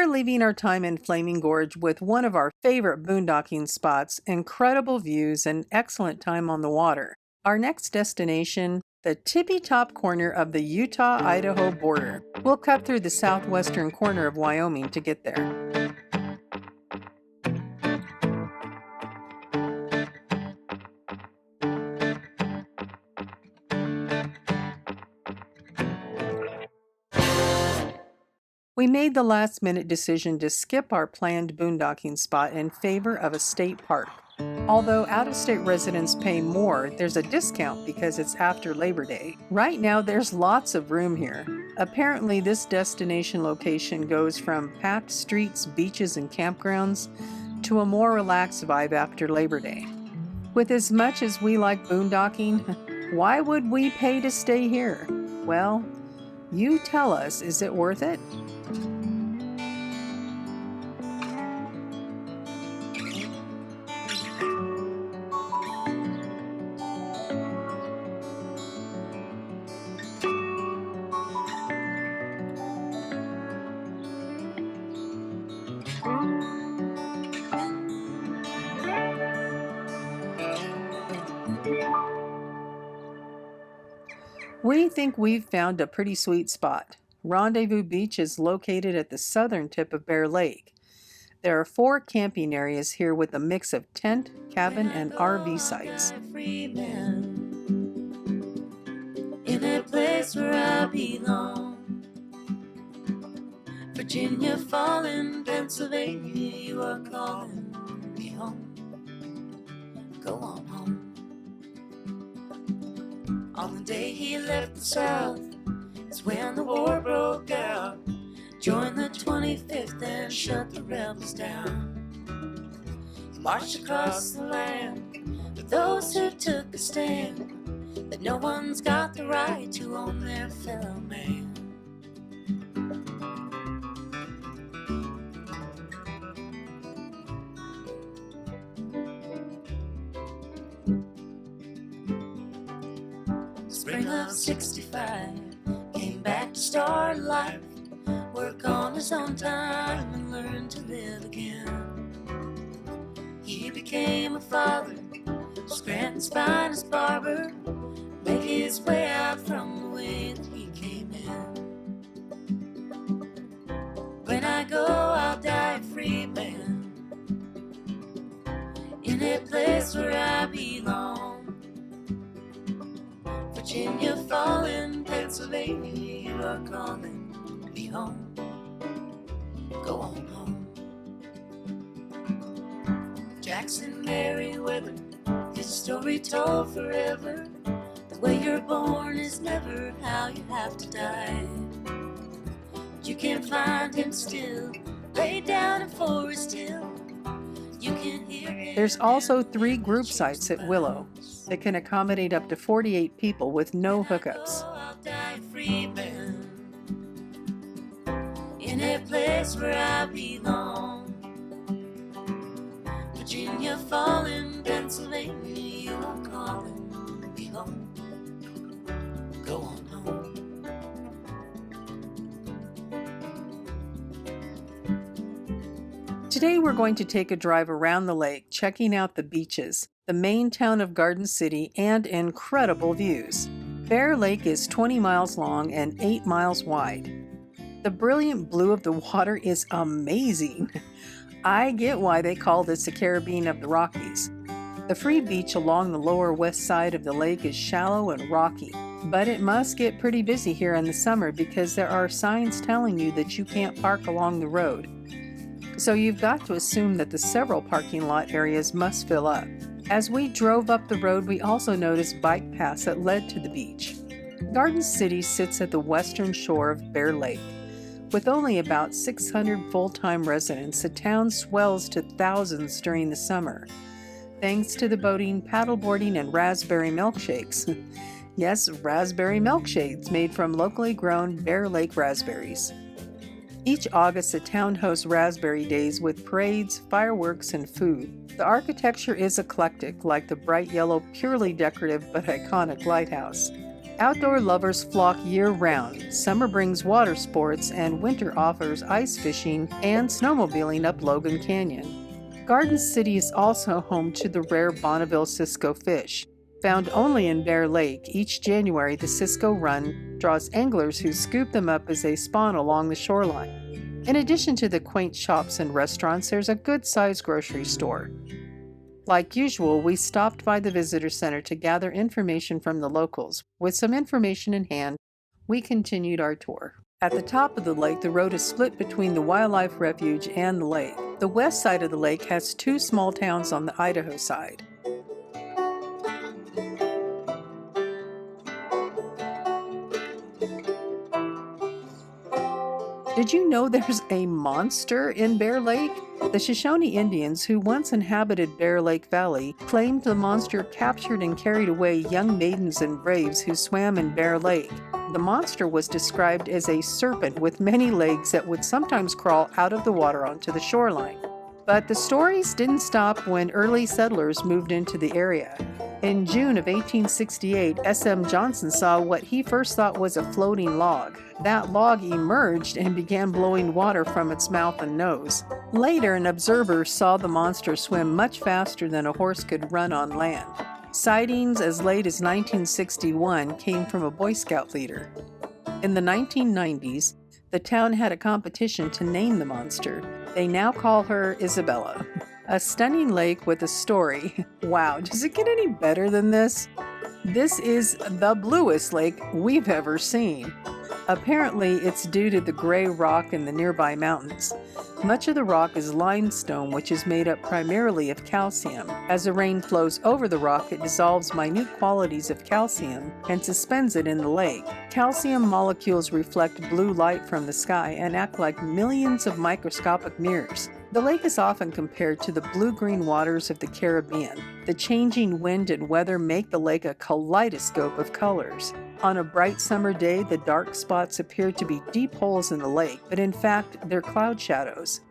We're leaving our time in Flaming Gorge with one of our favorite boondocking spots, incredible views, and excellent time on the water. Our next destination, the tippy-top corner of the Utah-Idaho border. We'll cut through the southwestern corner of Wyoming to get there. We made the last-minute decision to skip our planned boondocking spot in favor of a state park. Although out-of-state residents pay more, there's a discount because it's after Labor Day. Right now, there's lots of room here. Apparently, this destination location goes from packed streets, beaches, and campgrounds to a more relaxed vibe after Labor Day. With as much as we like boondocking, why would we pay to stay here? Well, you tell us, is it worth it? We think we've found a pretty sweet spot. Rendezvous Beach is located at the southern tip of Bear Lake. There are 4 camping areas here with a mix of tent, cabin, and RV sites. In a place where I belong, Virginia falling, Pennsylvania, you are calling me home. Go on home. On the day he left the South is when the war broke out. Joined the 25th and shut the rebels down. He marched across the land for those who took a stand, that no one's got the right to own their fellow man. Spring of '65, came back to start life, work on his own time and learn to live again. He became a father, Scranton's finest barber, make his way out from the way that he came in. When I go, I'll die a free man, in a place where I belong. Virginia falling, Pennsylvania, you are calling me home. Go on home. Jackson Merriweather, his story told forever. The way you're born is never how you have to die. You can find him still, laid down in Forest Hill. You can hear him. There's also 3 group sites at Willow that can accommodate up to 48 people with no hookups. I'll die free man, in a place where I belong. Virginia falling, Pennsylvania, you are calling me home. Go on home. Today we're going to take a drive around the lake, checking out the beaches, the main town of Garden City, and incredible views. Bear Lake is 20 miles long and 8 miles wide. The brilliant blue of the water is amazing. I get why they call this the Caribbean of the Rockies. The free beach along the lower west side of the lake is shallow and rocky, but it must get pretty busy here in the summer because there are signs telling you that you can't park along the road. So you've got to assume that the several parking lot areas must fill up. As we drove up the road, we also noticed bike paths that led to the beach. Garden City sits at the western shore of Bear Lake. With only about 600 full-time residents, the town swells to thousands during the summer, thanks to the boating, paddleboarding, and raspberry milkshakes. Yes, raspberry milkshakes made from locally grown Bear Lake raspberries. Each August, the town hosts Raspberry Days with parades, fireworks, and food. The architecture is eclectic, like the bright yellow, purely decorative but iconic lighthouse. Outdoor lovers flock year-round. Summer brings water sports, and winter offers ice fishing and snowmobiling up Logan Canyon. Garden City is also home to the rare Bonneville Cisco fish. Found only in Bear Lake, each January the Cisco Run draws anglers who scoop them up as they spawn along the shoreline. In addition to the quaint shops and restaurants, there's a good-sized grocery store. Like usual, we stopped by the visitor center to gather information from the locals. With some information in hand, we continued our tour. At the top of the lake, the road is split between the wildlife refuge and the lake. The west side of the lake has two small towns on the Idaho side. Did you know there's a monster in Bear Lake? The Shoshone Indians, who once inhabited Bear Lake Valley, claimed the monster captured and carried away young maidens and braves who swam in Bear Lake. The monster was described as a serpent with many legs that would sometimes crawl out of the water onto the shoreline. But the stories didn't stop when early settlers moved into the area. In June of 1868, S.M. Johnson saw what he first thought was a floating log. That log emerged and began blowing water from its mouth and nose. Later, an observer saw the monster swim much faster than a horse could run on land. Sightings as late as 1961 came from a Boy Scout leader. In the 1990s, the town had a competition to name the monster. They now call her Isabella. A stunning lake with a story. Wow, does it get any better than this? This is the bluest lake we've ever seen. Apparently, it's due to the gray rock in the nearby mountains. Much of the rock is limestone, which is made up primarily of calcium. As the rain flows over the rock, it dissolves minute quantities of calcium and suspends it in the lake. Calcium molecules reflect blue light from the sky and act like millions of microscopic mirrors. The lake is often compared to the blue-green waters of the Caribbean. The changing wind and weather make the lake a kaleidoscope of colors. On a bright summer day, the dark spots appear to be deep holes in the lake, but in fact, they're cloud shadows.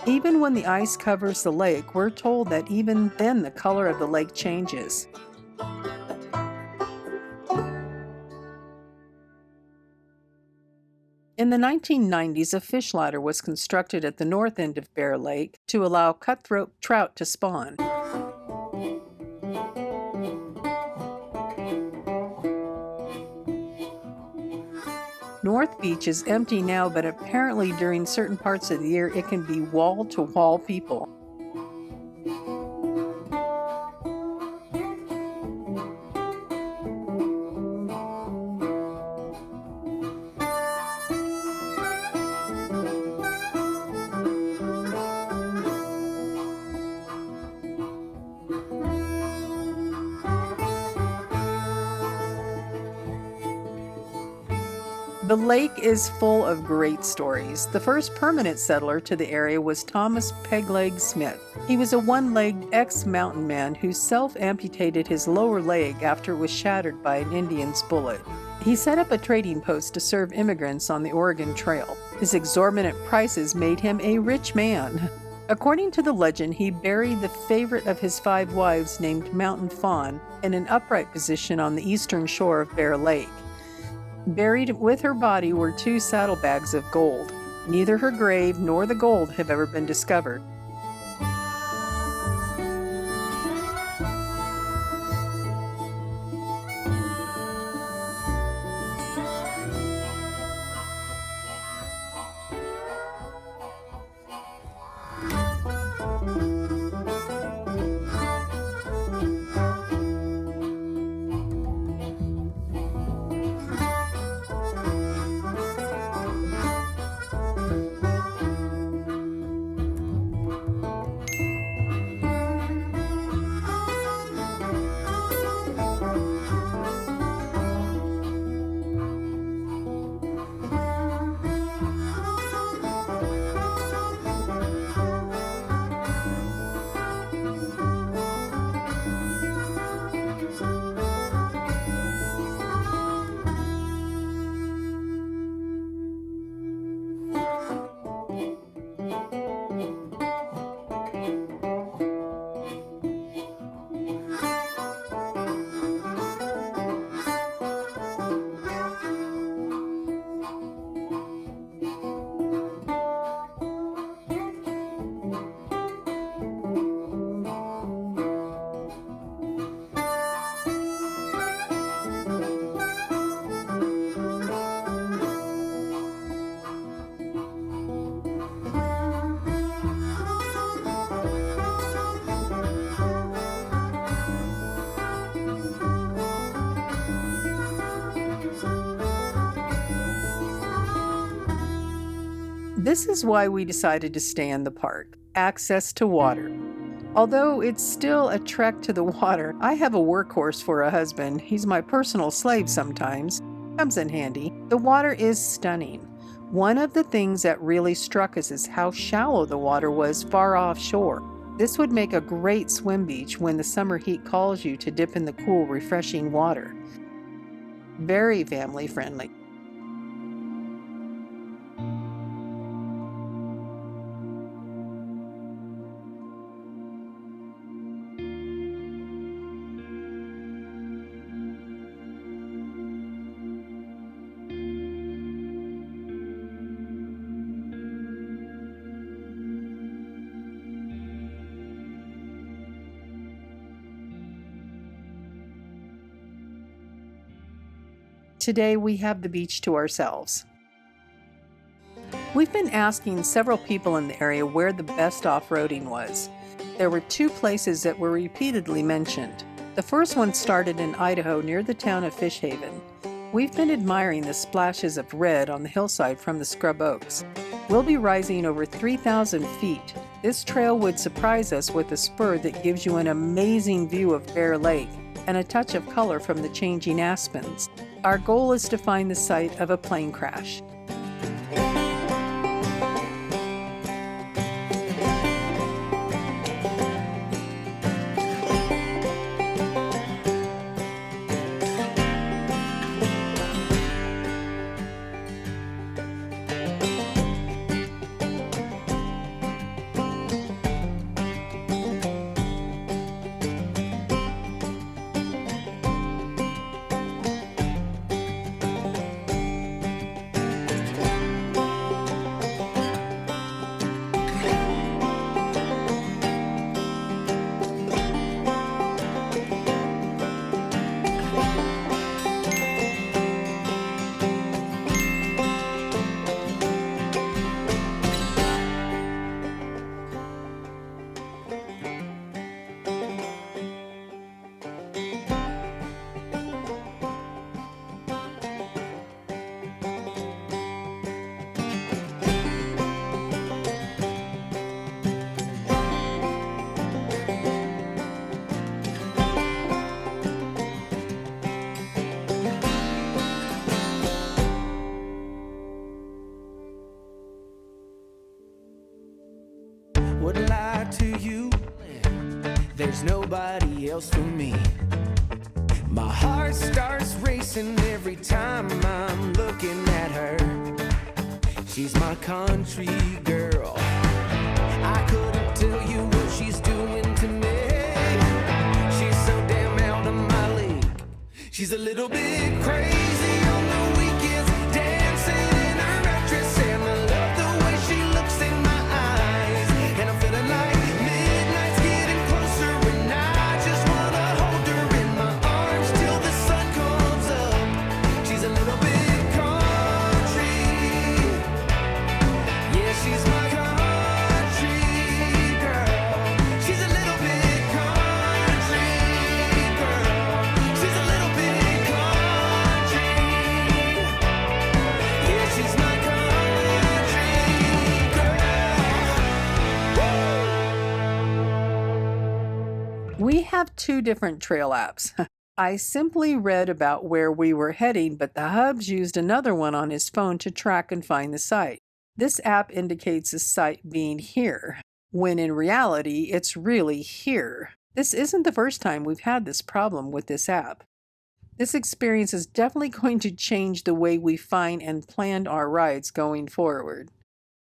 Even when the ice covers the lake, we're told that even then the color of the lake changes. In the 1990s, a fish ladder was constructed at the north end of Bear Lake to allow cutthroat trout to spawn. North Beach is empty now, but apparently during certain parts of the year it can be wall-to-wall people. The lake is full of great stories. The first permanent settler to the area was Thomas Pegleg Smith. He was a one-legged ex-mountain man who self-amputated his lower leg after it was shattered by an Indian's bullet. He set up a trading post to serve immigrants on the Oregon Trail. His exorbitant prices made him a rich man. According to the legend, he buried the favorite of his 5 wives named Mountain Fawn in an upright position on the eastern shore of Bear Lake. Buried with her body were 2 saddlebags of gold. Neither her grave nor the gold have ever been discovered. This is why we decided to stay in the park. Access to water. Although it's still a trek to the water, I have a workhorse for a husband. He's my personal slave sometimes. Comes in handy. The water is stunning. One of the things that really struck us is how shallow the water was far offshore. This would make a great swim beach when the summer heat calls you to dip in the cool, refreshing water. Very family friendly. Today we have the beach to ourselves. We've been asking several people in the area where the best off-roading was. There were two places that were repeatedly mentioned. The first one started in Idaho near the town of Fish Haven. We've been admiring the splashes of red on the hillside from the scrub oaks. We'll be rising over 3,000 feet. This trail would surprise us with a spur that gives you an amazing view of Bear Lake and a touch of color from the changing aspens. Our goal is to find the site of a plane crash. Wouldn't lie to you, there's nobody else for me. My heart starts racing every time I'm looking at her. She's my country girl. I couldn't tell you what she's doing to me. She's so damn out of my league. She's a little bit crazy on the weekends, dancing in her mattress, and I love the way she looks in my eyes. And I'm feeling like midnight's getting closer, and I just wanna hold her in my arms till the sun comes up. She's a little bit country. Yeah, she's my country girl. She's a little bit country girl. She's a little bit country. Yeah, she's my country girl. Woo! We have two different trail apps. I simply read about where we were heading, but the hubs used another one on his phone to track and find the site. This app indicates the site being here, when in reality, it's really here. This isn't the first time we've had this problem with this app. This experience is definitely going to change the way we find and plan our rides going forward.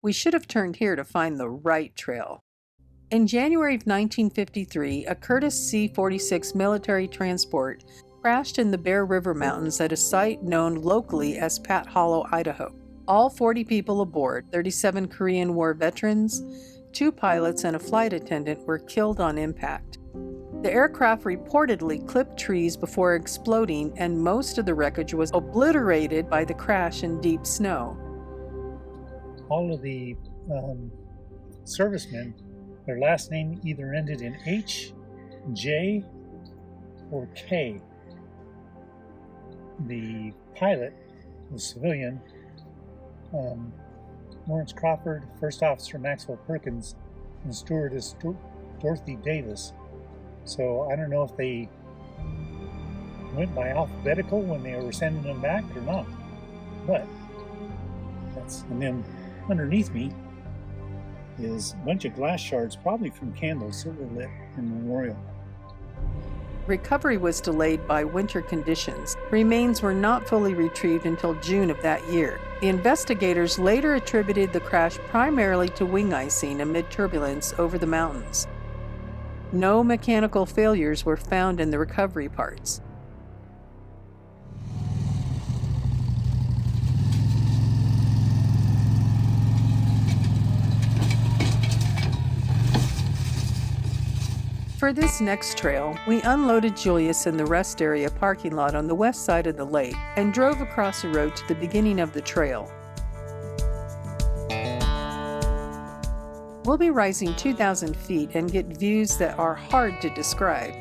We should have turned here to find the right trail. In January of 1953, a Curtiss C-46 military transport crashed in the Bear River Mountains at a site known locally as Pat Hollow, Idaho. All 40 people aboard, 37 Korean War veterans, 2 pilots, and a flight attendant were killed on impact. The aircraft reportedly clipped trees before exploding, and most of the wreckage was obliterated by the crash in deep snow. All of the servicemen, their last name either ended in H, J, or K. The pilot, the civilian, Lawrence Crawford, First Officer Maxwell Perkins, and Stewardess Dorothy Davis. So I don't know if they went by alphabetical when they were sending them back or not. But and then underneath me is a bunch of glass shards, probably from candles that were lit in memorial. Recovery was delayed by winter conditions. Remains were not fully retrieved until June of that year. The investigators later attributed the crash primarily to wing icing amid turbulence over the mountains. No mechanical failures were found in the recovery parts. For this next trail, we unloaded Julius in the rest area parking lot on the west side of the lake and drove across the road to the beginning of the trail. We'll be rising 2,000 feet and get views that are hard to describe.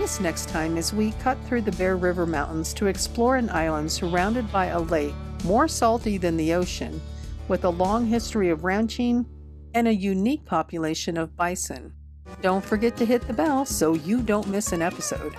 us next time as we cut through the Bear River Mountains to explore an island surrounded by a lake more salty than the ocean, with a long history of ranching and a unique population of bison. Don't forget to hit the bell so you don't miss an episode.